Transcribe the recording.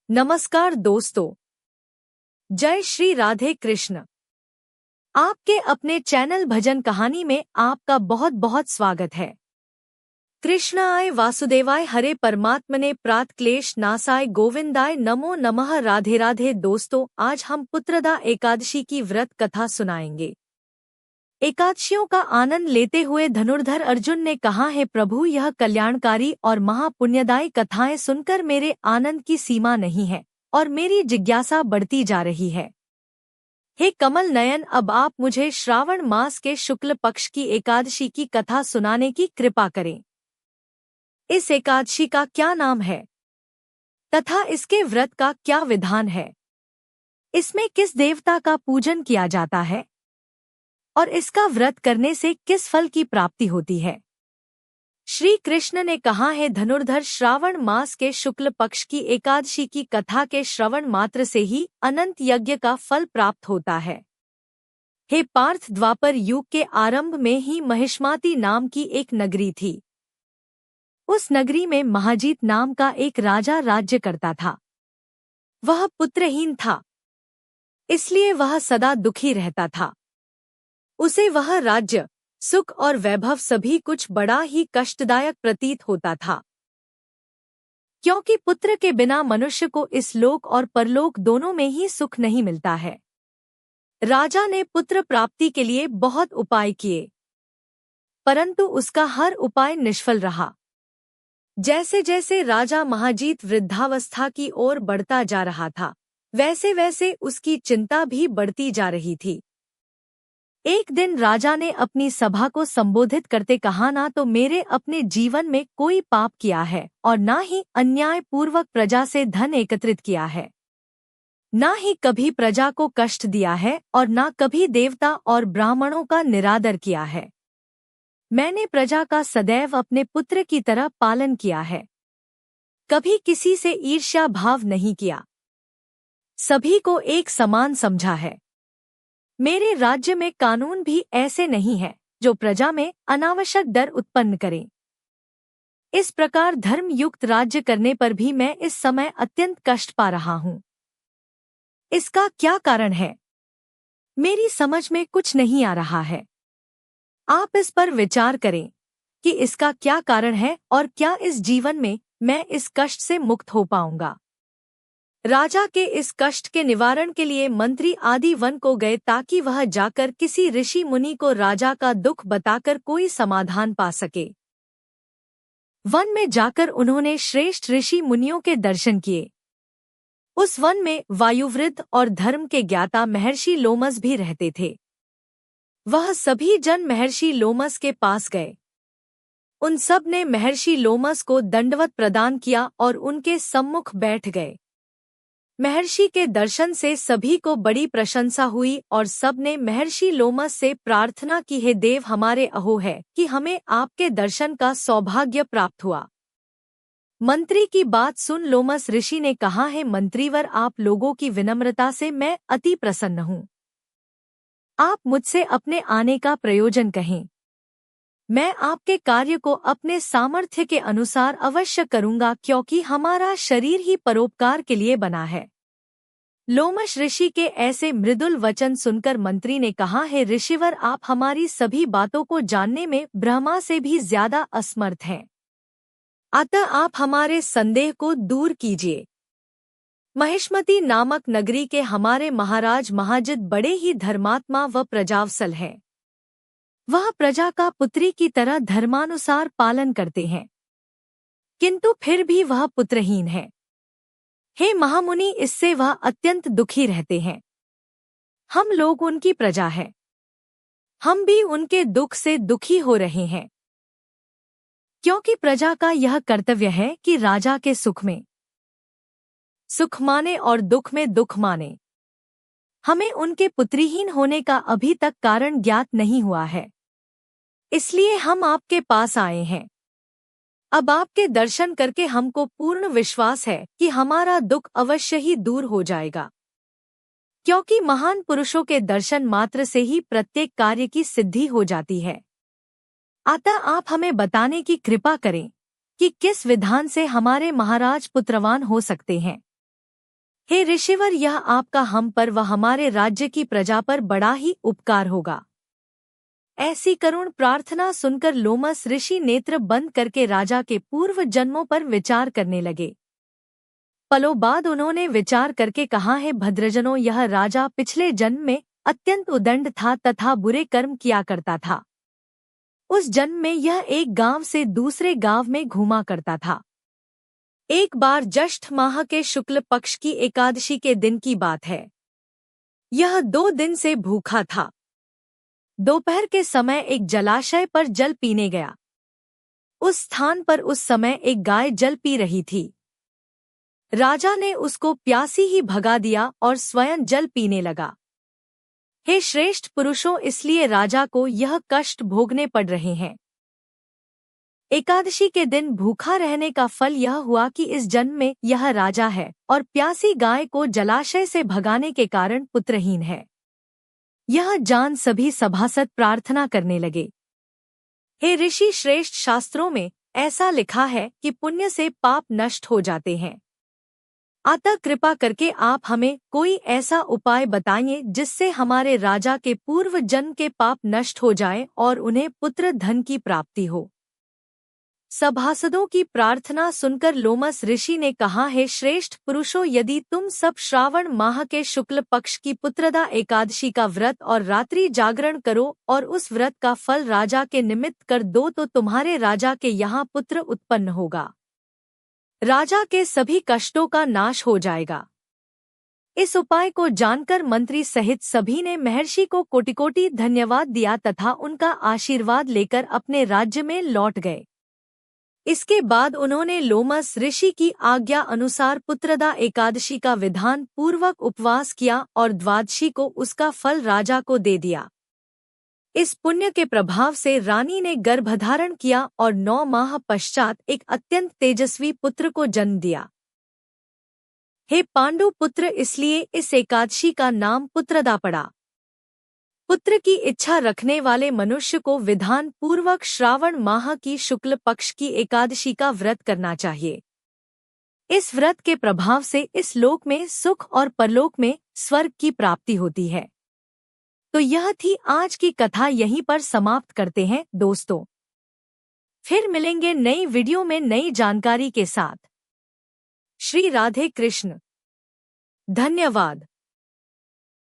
नमस्कार दोस्तों। जय श्री राधे कृष्ण। आपके अपने चैनल भजन कहानी में आपका बहुत बहुत स्वागत है। कृष्णाय वासुदेवाय हरे परमात्मने प्रात क्लेश नासाय गोविंदाय नमो नमः। राधे राधे दोस्तों, आज हम पुत्रदा एकादशी की व्रत कथा सुनाएंगे। एकादशियों का आनंद लेते हुए धनुर्धर अर्जुन ने कहा, है प्रभु, यह कल्याणकारी और महापुण्यदायी कथाएं सुनकर मेरे आनंद की सीमा नहीं है और मेरी जिज्ञासा बढ़ती जा रही है। हे कमल नयन, अब आप मुझे श्रावण मास के शुक्ल पक्ष की एकादशी की कथा सुनाने की कृपा करें। इस एकादशी का क्या नाम है तथा इसके व्रत का क्या विधान है? इसमें किस देवता का पूजन किया जाता है और इसका व्रत करने से किस फल की प्राप्ति होती है? श्री कृष्ण ने कहा, है धनुर्धर, श्रावण मास के शुक्ल पक्ष की एकादशी की कथा के श्रवण मात्र से ही अनंत यज्ञ का फल प्राप्त होता है। हे पार्थ, द्वापर युग के आरंभ में ही महिष्माति नाम की एक नगरी थी। उस नगरी में महाजीत नाम का एक राजा राज्य करता था। वह पुत्रहीन था, इसलिए वह सदा दुखी रहता था। उसे वह राज्य, सुख और वैभव सभी कुछ बड़ा ही कष्टदायक प्रतीत होता था, क्योंकि पुत्र के बिना मनुष्य को इस लोक और परलोक दोनों में ही सुख नहीं मिलता है। राजा ने पुत्र प्राप्ति के लिए बहुत उपाय किए, परंतु उसका हर उपाय निष्फल रहा। जैसे जैसे राजा महाजीत वृद्धावस्था की ओर बढ़ता जा रहा था, वैसे वैसे उसकी चिंता भी बढ़ती जा रही थी। एक दिन राजा ने अपनी सभा को संबोधित करते कहा, ना तो मेरे अपने जीवन में कोई पाप किया है और ना ही अन्यायपूर्वक प्रजा से धन एकत्रित किया है, ना ही कभी प्रजा को कष्ट दिया है और ना कभी देवता और ब्राह्मणों का निरादर किया है। मैंने प्रजा का सदैव अपने पुत्र की तरह पालन किया है, कभी किसी से ईर्ष्या भाव नहीं किया, सभी को एक समान समझा है। मेरे राज्य में कानून भी ऐसे नहीं है जो प्रजा में अनावश्यक डर उत्पन्न करें। इस प्रकार धर्मयुक्त राज्य करने पर भी मैं इस समय अत्यंत कष्ट पा रहा हूँ। इसका क्या कारण है, मेरी समझ में कुछ नहीं आ रहा है। आप इस पर विचार करें कि इसका क्या कारण है और क्या इस जीवन में मैं इस कष्ट से मुक्त हो पाऊंगा। राजा के इस कष्ट के निवारण के लिए मंत्री आदि वन को गए ताकि वह जाकर किसी ऋषि मुनि को राजा का दुख बताकर कोई समाधान पा सके। वन में जाकर उन्होंने श्रेष्ठ ऋषि मुनियों के दर्शन किए। उस वन में वायुवृद्ध और धर्म के ज्ञाता महर्षि लोमस भी रहते थे। वह सभी जन महर्षि लोमस के पास गए। उन सब ने महर्षि लोमस को दंडवत प्रदान किया और उनके सम्मुख बैठ गए। महर्षि के दर्शन से सभी को बड़ी प्रशंसा हुई और सब ने महर्षि लोमस से प्रार्थना की, हे देव, हमारे अहो है कि हमें आपके दर्शन का सौभाग्य प्राप्त हुआ। मंत्री की बात सुन लोमस ऋषि ने कहा, है मंत्रीवर, आप लोगों की विनम्रता से मैं अति प्रसन्न हूँ। आप मुझसे अपने आने का प्रयोजन कहें। मैं आपके कार्य को अपने सामर्थ्य के अनुसार अवश्य करूंगा, क्योंकि हमारा शरीर ही परोपकार के लिए बना है। लोमश ऋषि के ऐसे मृदुल वचन सुनकर मंत्री ने कहा, है ऋषिवर, आप हमारी सभी बातों को जानने में ब्रह्मा से भी ज्यादा असमर्थ हैं। अतः आप हमारे संदेह को दूर कीजिए। महिष्मति नामक नगरी के हमारे महाराज महाजित बड़े ही धर्मात्मा व प्रजावत्सल हैं। वह प्रजा का पुत्री की तरह धर्मानुसार पालन करते हैं, किंतु फिर भी वह पुत्रहीन है। हे महामुनि, इससे वह अत्यंत दुखी रहते हैं। हम लोग उनकी प्रजा हैं, हम भी उनके दुख से दुखी हो रहे हैं, क्योंकि प्रजा का यह कर्तव्य है कि राजा के सुख में सुख माने और दुख में दुख माने। हमें उनके पुत्रीहीन होने का अभी तक कारण ज्ञात नहीं हुआ है, इसलिए हम आपके पास आए हैं। अब आपके दर्शन करके हमको पूर्ण विश्वास है कि हमारा दुख अवश्य ही दूर हो जाएगा, क्योंकि महान पुरुषों के दर्शन मात्र से ही प्रत्येक कार्य की सिद्धि हो जाती है। अतः आप हमें बताने की कृपा करें कि किस विधान से हमारे महाराज पुत्रवान हो सकते हैं। हे ऋषिवर, यह आपका हम पर व हमारे राज्य की प्रजा पर बड़ा ही उपकार होगा। ऐसी करुण प्रार्थना सुनकर लोमस ऋषि नेत्र बंद करके राजा के पूर्व जन्मों पर विचार करने लगे। पलों बाद उन्होंने विचार करके कहा, है भद्रजनों, यह राजा पिछले जन्म में अत्यंत उदंड था तथा बुरे कर्म किया करता था। उस जन्म में यह एक गांव से दूसरे गांव में घूमा करता था। एक बार ज्येष्ठ माह के शुक्ल पक्ष की एकादशी के दिन की बात है। यह 2 दिन से भूखा था। दोपहर के समय एक जलाशय पर जल पीने गया। उस स्थान पर उस समय एक गाय जल पी रही थी। राजा ने उसको प्यासी ही भगा दिया और स्वयं जल पीने लगा। हे श्रेष्ठ पुरुषों, इसलिए राजा को यह कष्ट भोगने पड़ रहे हैं। एकादशी के दिन भूखा रहने का फल यह हुआ कि इस जन्म में यह राजा है और प्यासी गाय को जलाशय से भगाने के कारण पुत्रहीन है। यह जान सभी सभासद प्रार्थना करने लगे, हे ऋषि श्रेष्ठ, शास्त्रों में ऐसा लिखा है कि पुण्य से पाप नष्ट हो जाते हैं। अतः कृपा करके आप हमें कोई ऐसा उपाय बताइए जिससे हमारे राजा के पूर्व जन्म के पाप नष्ट हो जाएं और उन्हें पुत्र धन की प्राप्ति हो। सभासदों की प्रार्थना सुनकर लोमस ऋषि ने कहा, है श्रेष्ठ पुरुषों, यदि तुम सब श्रावण माह के शुक्ल पक्ष की पुत्रदा एकादशी का व्रत और रात्रि जागरण करो और उस व्रत का फल राजा के निमित्त कर दो तो तुम्हारे राजा के यहाँ पुत्र उत्पन्न होगा। राजा के सभी कष्टों का नाश हो जाएगा। इस उपाय को जानकर मंत्री सहित सभी ने महर्षि को कोटि-कोटि धन्यवाद दिया तथा उनका आशीर्वाद लेकर अपने राज्य में लौट गए। इसके बाद उन्होंने लोमस ऋषि की आज्ञा अनुसार पुत्रदा एकादशी का विधान पूर्वक उपवास किया और द्वादशी को उसका फल राजा को दे दिया। इस पुण्य के प्रभाव से रानी ने गर्भधारण किया और 9 माह पश्चात एक अत्यंत तेजस्वी पुत्र को जन्म दिया। हे पांडु पुत्र, इसलिए इस एकादशी का नाम पुत्रदा पड़ा। पुत्र की इच्छा रखने वाले मनुष्य को विधान पूर्वक श्रावण माह की शुक्ल पक्ष की एकादशी का व्रत करना चाहिए। इस व्रत के प्रभाव से इस लोक में सुख और परलोक में स्वर्ग की प्राप्ति होती है। तो यह थी आज की कथा, यहीं पर समाप्त करते हैं दोस्तों। फिर मिलेंगे नई वीडियो में नई जानकारी के साथ। श्री राधे कृष्ण। धन्यवाद।